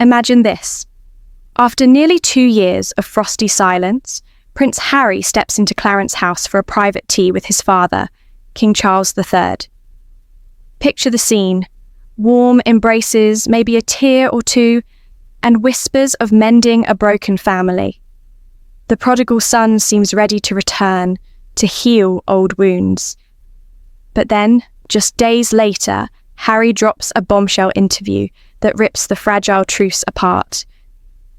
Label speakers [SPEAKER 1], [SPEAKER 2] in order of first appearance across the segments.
[SPEAKER 1] Imagine this. After nearly 2 years of frosty silence, Prince Harry steps into Clarence's house for a private tea with his father, King Charles III. Picture the scene. Warm embraces, maybe a tear or two, and whispers of mending a broken family. The prodigal son seems ready to return, to heal old wounds. But then, just days later, Harry drops a bombshell interview that rips the fragile truce apart.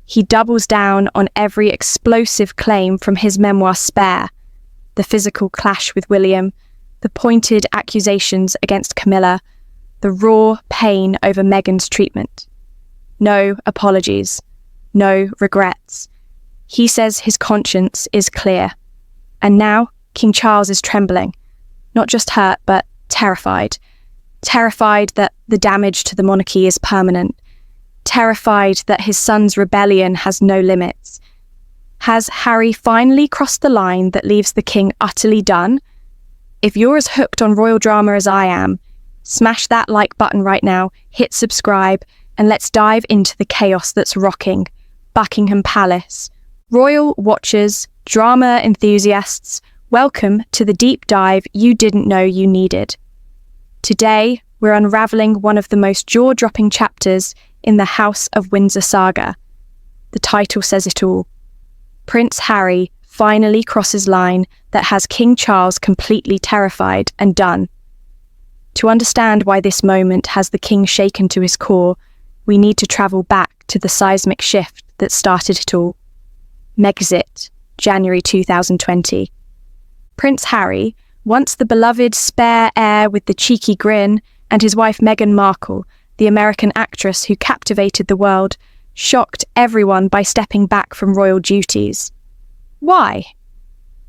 [SPEAKER 1] He doubles down on every explosive claim from his memoir Spare, the physical clash with William, the pointed accusations against Camilla, the raw pain over Meghan's treatment. No apologies, no regrets. He says his conscience is clear. And now King Charles is trembling, not just hurt, but terrified. Terrified that the damage to the monarchy is permanent. Terrified that his son's rebellion has no limits. Has Harry finally crossed the line that leaves the king utterly done? If you're as hooked on royal drama as I am, smash that like button right now, hit subscribe, and let's dive into the chaos that's rocking Buckingham Palace. Royal watchers, drama enthusiasts, welcome to the deep dive you didn't know you needed. Today, we're unraveling one of the most jaw-dropping chapters in the House of Windsor saga. The title says it all. Prince Harry finally crosses line that has King Charles completely terrified and done. To understand why this moment has the king shaken to his core, we need to travel back to the seismic shift that started it all. Megxit, January 2020. Prince Harry, once the beloved spare heir with the cheeky grin, and his wife Meghan Markle, the American actress who captivated the world, shocked everyone by stepping back from royal duties. Why?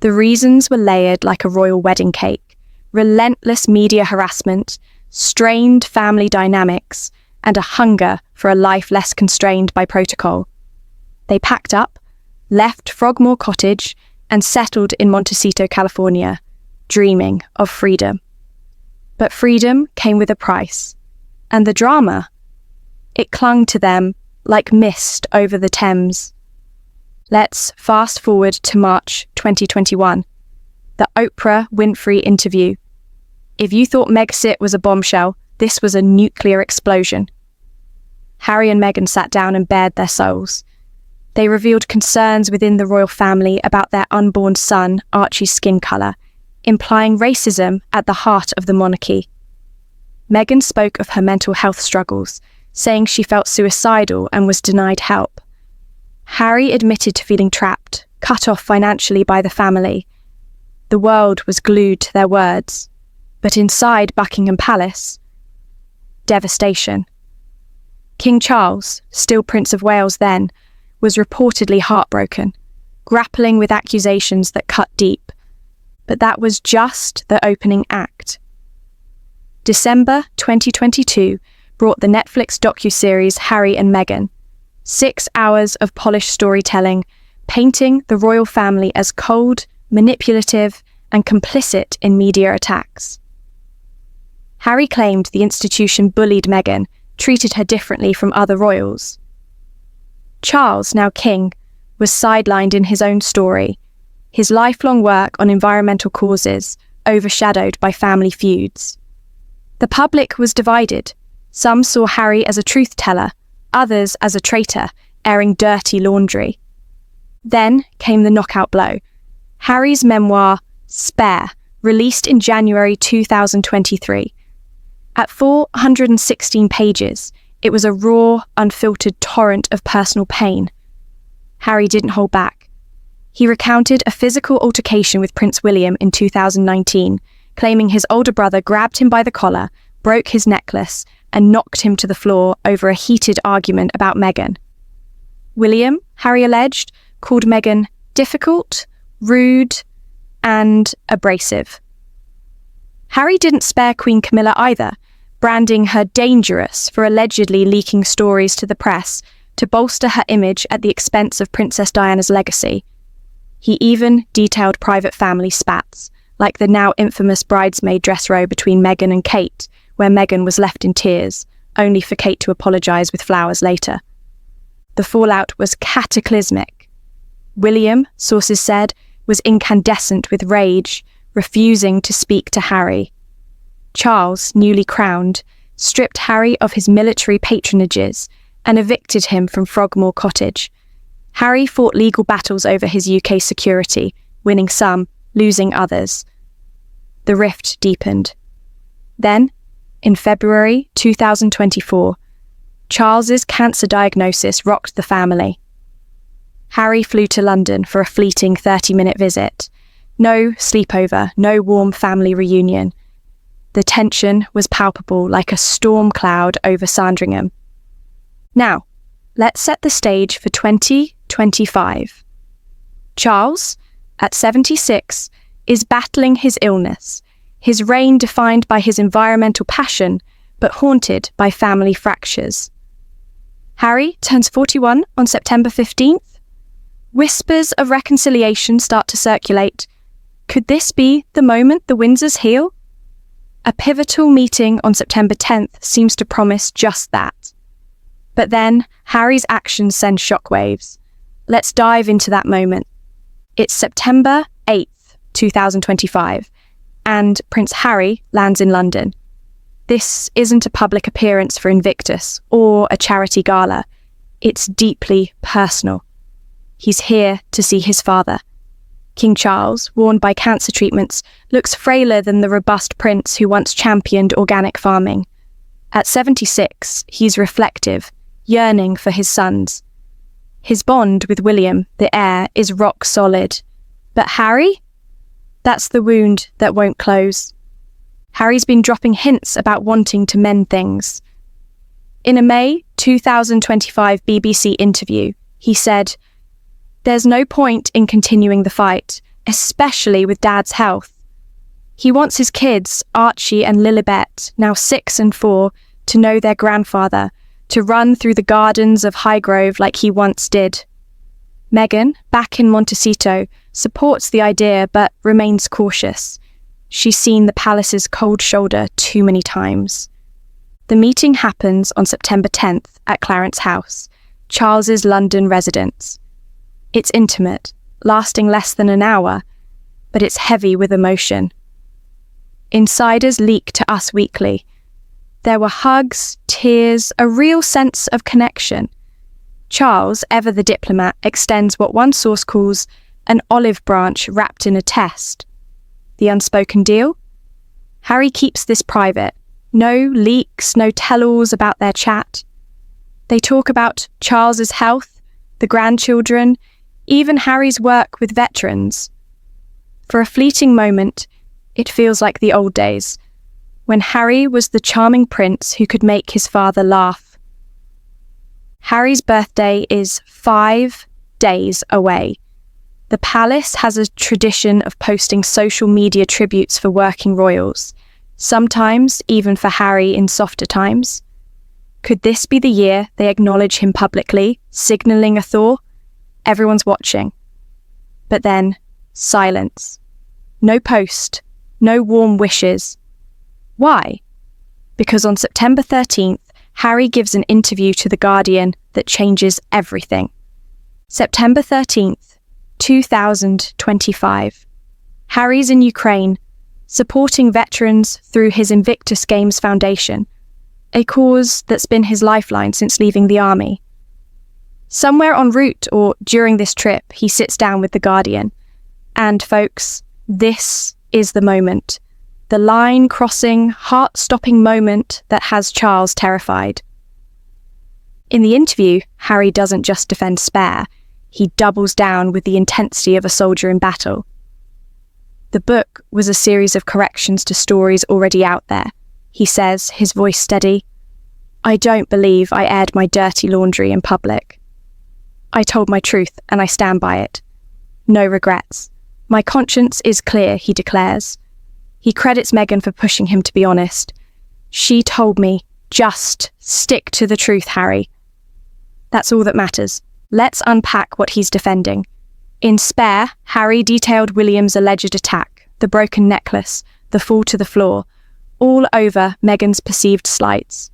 [SPEAKER 1] The reasons were layered like a royal wedding cake: relentless media harassment, strained family dynamics, and a hunger for a life less constrained by protocol. They packed up, left Frogmore Cottage, and settled in Montecito, California, dreaming of freedom. But freedom came with a price. And the drama? It clung to them like mist over the Thames. Let's fast forward to March 2021, the Oprah Winfrey interview. If you thought Megxit was a bombshell, this was a nuclear explosion. Harry and Meghan sat down and bared their souls. They revealed concerns within the royal family about their unborn son, Archie's skin colour, implying racism at the heart of the monarchy. Meghan spoke of her mental health struggles, saying she felt suicidal and was denied help. Harry admitted to feeling trapped, cut off financially by the family. The world was glued to their words. But inside Buckingham Palace, devastation. King Charles, still Prince of Wales then, was reportedly heartbroken, grappling with accusations that cut deep. But that was just the opening act. December 2022 brought the Netflix docuseries Harry and Meghan. 6 hours of polished storytelling, painting the royal family as cold, manipulative, and complicit in media attacks. Harry claimed the institution bullied Meghan, treated her differently from other royals. Charles, now king, was sidelined in his own story, his lifelong work on environmental causes overshadowed by family feuds. The public was divided. Some saw Harry as a truth-teller, others as a traitor, airing dirty laundry. Then came the knockout blow. Harry's memoir, Spare, released in January 2023. At 416 pages, it was a raw, unfiltered torrent of personal pain. Harry didn't hold back. He recounted a physical altercation with Prince William in 2019, claiming his older brother grabbed him by the collar, broke his necklace, and knocked him to the floor over a heated argument about Meghan. William, Harry alleged, called Meghan difficult, rude, and abrasive. Harry didn't spare Queen Camilla either, branding her dangerous for allegedly leaking stories to the press to bolster her image at the expense of Princess Diana's legacy. He even detailed private family spats, like the now infamous bridesmaid dress row between Meghan and Kate, where Meghan was left in tears, only for Kate to apologise with flowers later. the fallout was cataclysmic. William, sources said, was incandescent with rage, refusing to speak to Harry. Charles, newly crowned, stripped Harry of his military patronages and evicted him from Frogmore Cottage. Harry fought legal battles over his UK security, winning some, losing others. The rift deepened. Then, in February 2024, Charles's cancer diagnosis rocked the family. Harry flew to London for a fleeting 30-minute visit. No sleepover, no warm family reunion. The tension was palpable like a storm cloud over Sandringham. Now, let's set the stage for 2025. Charles, at 76, is battling his illness, his reign defined by his environmental passion, but haunted by family fractures. Harry turns 41 on September 15th. Whispers of reconciliation start to circulate. Could this be the moment the Windsors heal? A pivotal meeting on September 10th seems to promise just that. But then, Harry's actions send shockwaves. Let's dive into that moment. It's September 8th, 2025, and Prince Harry lands in London. This isn't a public appearance for Invictus or a charity gala. It's deeply personal. He's here to see his father. King Charles, worn by cancer treatments, looks frailer than the robust prince who once championed organic farming. At 76, he's reflective, yearning for his sons. His bond with William, the heir, is rock solid. But Harry? That's the wound that won't close. Harry's been dropping hints about wanting to mend things. In a May 2025 BBC interview, he said, "There's no point in continuing the fight, especially with Dad's health. He wants his kids, Archie and Lilibet, now 6 and 4, to know their grandfather, to run through the gardens of Highgrove like he once did." Meghan, back in Montecito, supports the idea but remains cautious. She's seen the palace's cold shoulder too many times. The meeting happens on September 10th at Clarence House, Charles's London residence. It's intimate, lasting less than an hour, but it's heavy with emotion. Insiders leak to Us Weekly. There were hugs, tears, a real sense of connection. Charles, ever the diplomat, extends what one source calls an olive branch wrapped in a test. The unspoken deal? Harry keeps this private. No leaks, no tell-alls about their chat. They talk about Charles's health, the grandchildren, even Harry's work with veterans. For a fleeting moment, it feels like the old days, when Harry was the charming prince who could make his father laugh. Harry's birthday is 5 days away. The palace has a tradition of posting social media tributes for working royals, sometimes even for Harry in softer times. Could this be the year they acknowledge him publicly, signalling a thaw? Everyone's watching. But then, silence. No post, no warm wishes. Why? Because on September 13th, Harry gives an interview to The Guardian that changes everything. September 13th, 2025. Harry's in Ukraine, supporting veterans through his Invictus Games Foundation, a cause that's been his lifeline since leaving the army. Somewhere en route or during this trip, he sits down with The Guardian. And folks, this is the moment. The line-crossing, heart-stopping moment that has Charles terrified. In the interview, Harry doesn't just defend Spare. He doubles down with the intensity of a soldier in battle. The book was a series of corrections to stories already out there. He says, his voice steady, "I don't believe I aired my dirty laundry in public. I told my truth and I stand by it. No regrets. My conscience is clear," he declares. He credits Meghan for pushing him to be honest. "She told me, just stick to the truth, Harry." That's all that matters. Let's unpack what he's defending. In Spare, Harry detailed William's alleged attack, the broken necklace, the fall to the floor, all over Meghan's perceived slights.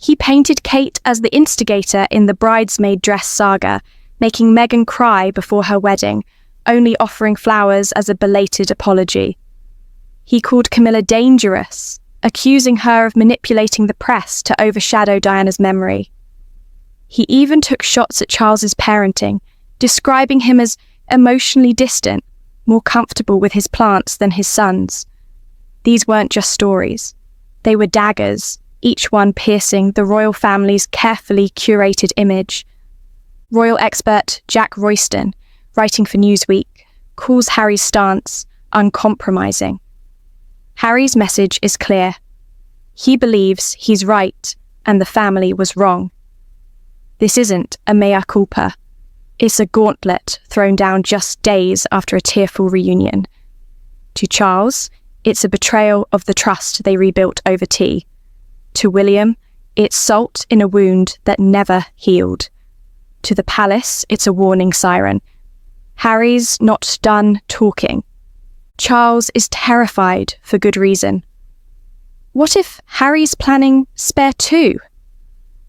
[SPEAKER 1] He painted Kate as the instigator in the bridesmaid dress saga, making Meghan cry before her wedding, only offering flowers as a belated apology. He called Camilla dangerous, accusing her of manipulating the press to overshadow Diana's memory. He even took shots at Charles's parenting, describing him as emotionally distant, more comfortable with his plants than his sons. These weren't just stories. They were daggers, each one piercing the royal family's carefully curated image. Royal expert Jack Royston, writing for Newsweek, calls Harry's stance uncompromising. Harry's message is clear. He believes he's right and the family was wrong. This isn't a mea culpa. It's a gauntlet thrown down just days after a tearful reunion. To Charles, it's a betrayal of the trust they rebuilt over tea. To William, it's salt in a wound that never healed. To the palace, it's a warning siren. Harry's not done talking. Charles is terrified for good reason. What if Harry's planning spare two?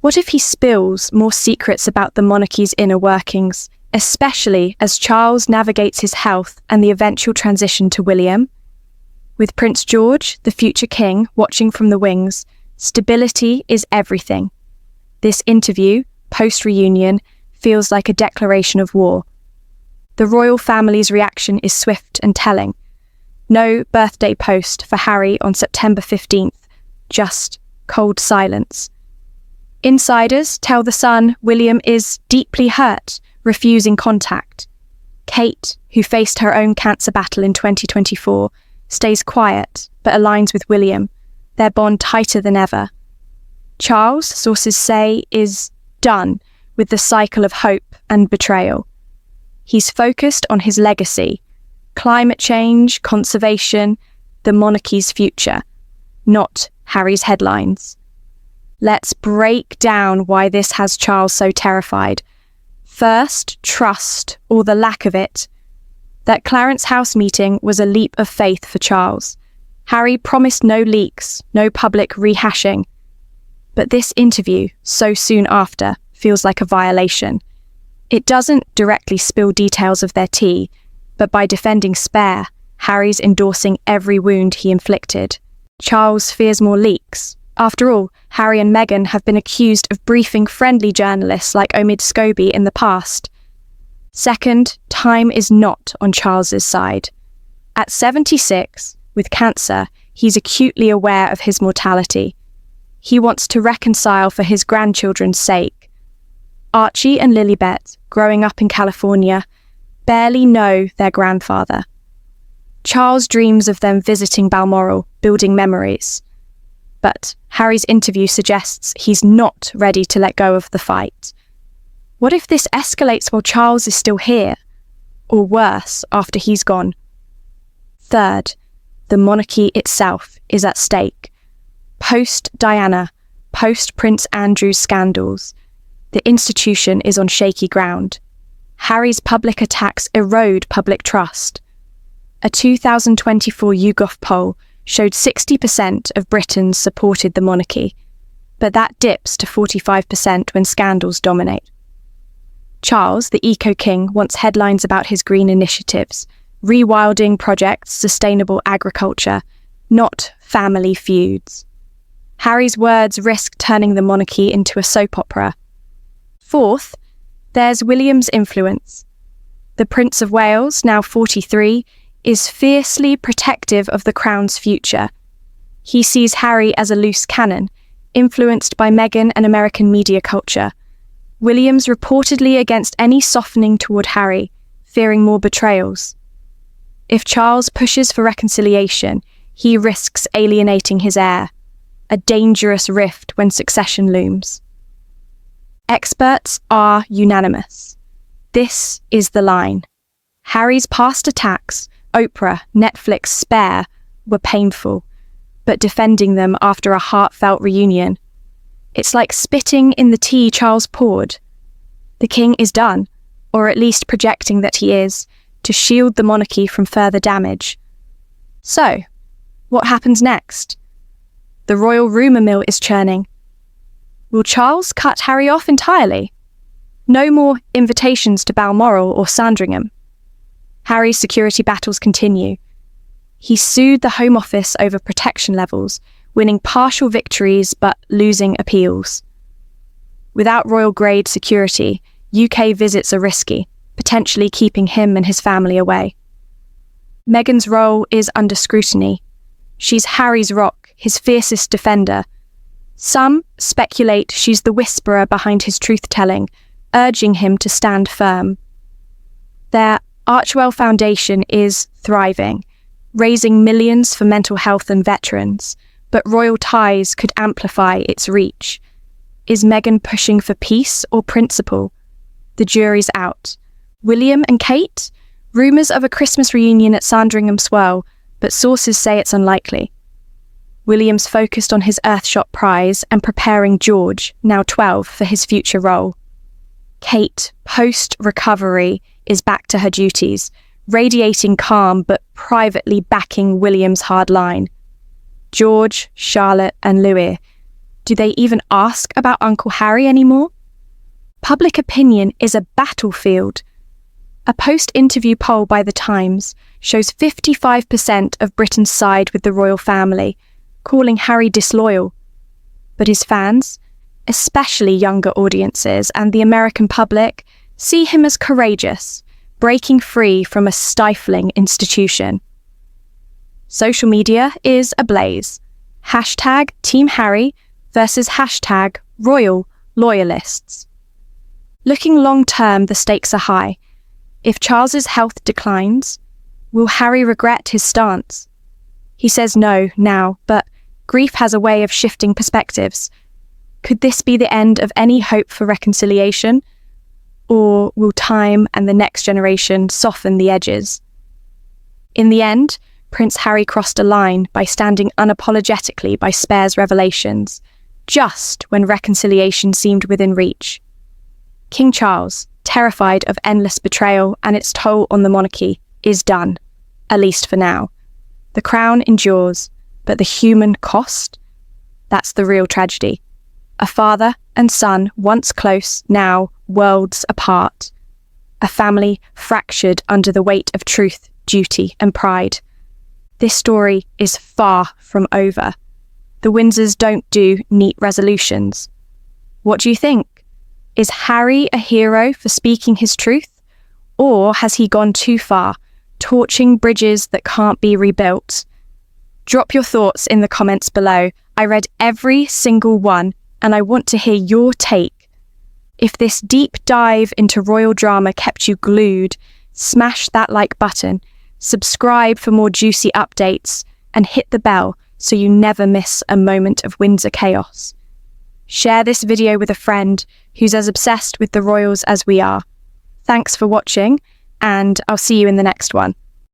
[SPEAKER 1] What if he spills more secrets about the monarchy's inner workings, especially as Charles navigates his health and the eventual transition to William? With Prince George, the future king, watching from the wings, stability is everything. This interview, post-reunion, feels like a declaration of war. The royal family's reaction is swift and telling. No birthday post for Harry on September 15th, just cold silence. Insiders tell The Sun William is deeply hurt, refusing contact. Kate, who faced her own cancer battle in 2024, stays quiet but aligns with William, their bond tighter than ever. Charles, sources say, is done with the cycle of hope and betrayal. He's focused on his legacy, climate change, conservation, the monarchy's future, not Harry's headlines. Let's break down why this has Charles so terrified. First, trust, or the lack of it. That Clarence House meeting was a leap of faith for Charles. Harry promised no leaks, no public rehashing. But this interview, so soon after, feels like a violation. It doesn't directly spill details of their tea, but by defending Spare, Harry's endorsing every wound he inflicted. Charles fears more leaks. After all, Harry and Meghan have been accused of briefing friendly journalists like Omid Scobie in the past. Second, time is not on Charles's side. At 76, with cancer, he's acutely aware of his mortality. He wants to reconcile for his grandchildren's sake. Archie and Lilibet, growing up in California, barely know their grandfather. Charles dreams of them visiting Balmoral, building memories. But Harry's interview suggests he's not ready to let go of the fight. What if this escalates while Charles is still here? Or worse, after he's gone? Third, the monarchy itself is at stake. Post-Diana, post-Prince Andrew's scandals, the institution is on shaky ground. Harry's public attacks erode public trust. A 2024 YouGov poll showed 60% of Britons supported the monarchy, but that dips to 45% when scandals dominate. Charles, the eco-king, wants headlines about his green initiatives, rewilding projects, sustainable agriculture, not family feuds. Harry's words risk turning the monarchy into a soap opera. Fourth, there's William's influence. The Prince of Wales, now 43, is fiercely protective of the crown's future. He sees Harry as a loose cannon, influenced by Meghan and American media culture. William's reportedly against any softening toward Harry, fearing more betrayals. If Charles pushes for reconciliation, he risks alienating his heir, a dangerous rift when succession looms. Experts are unanimous. This is the line. Harry's past attacks, Oprah, Netflix, Spare, were painful, but defending them after a heartfelt reunion. It's like spitting in the tea Charles poured. The king is done, or at least projecting that he is, to shield the monarchy from further damage. So, what happens next? The royal rumour mill is churning. Will Charles cut Harry off entirely? No more invitations to Balmoral or Sandringham. Harry's security battles continue. He sued the Home Office over protection levels, winning partial victories but losing appeals. Without royal-grade security, UK visits are risky, potentially keeping him and his family away. Meghan's role is under scrutiny. She's Harry's rock, his fiercest defender. Some speculate she's the whisperer behind his truth-telling, urging him to stand firm. Their Archewell Foundation is thriving, raising millions for mental health and veterans, but royal ties could amplify its reach. Is Meghan pushing for peace or principle? The jury's out. William and Kate? Rumours of a Christmas reunion at Sandringham swirl, but sources say it's unlikely. William's focused on his Earthshot prize and preparing George, now 12, for his future role. Kate, post-recovery, is back to her duties, radiating calm but privately backing William's hard line. George, Charlotte, and Louis, do they even ask about Uncle Harry anymore? Public opinion is a battlefield. A post-interview poll by The Times shows 55% of Britons side with the royal family, calling Harry disloyal. But his fans, especially younger audiences and the American public, see him as courageous, breaking free from a stifling institution. Social media is ablaze. Hashtag Team Harry versus hashtag Royal Loyalists. Looking long-term, the stakes are high. If Charles's health declines, will Harry regret his stance? He says no now, but grief has a way of shifting perspectives. Could this be the end of any hope for reconciliation? Or will time and the next generation soften the edges? In the end, Prince Harry crossed a line by standing unapologetically by Spare's revelations, just when reconciliation seemed within reach. King Charles, terrified of endless betrayal and its toll on the monarchy, is done, at least for now. The crown endures, but the human cost? That's the real tragedy. A father and son, once close, now worlds apart. A family fractured under the weight of truth, duty, and pride. This story is far from over. The Windsors don't do neat resolutions. What do you think? Is Harry a hero for speaking his truth? Or has he gone too far, torching bridges that can't be rebuilt? Drop your thoughts in the comments below. I read every single one, and I want to hear your take. If this deep dive into royal drama kept you glued, smash that like button, subscribe for more juicy updates, and hit the bell so you never miss a moment of Windsor chaos. Share this video with a friend who's as obsessed with the royals as we are. Thanks for watching, and I'll see you in the next one.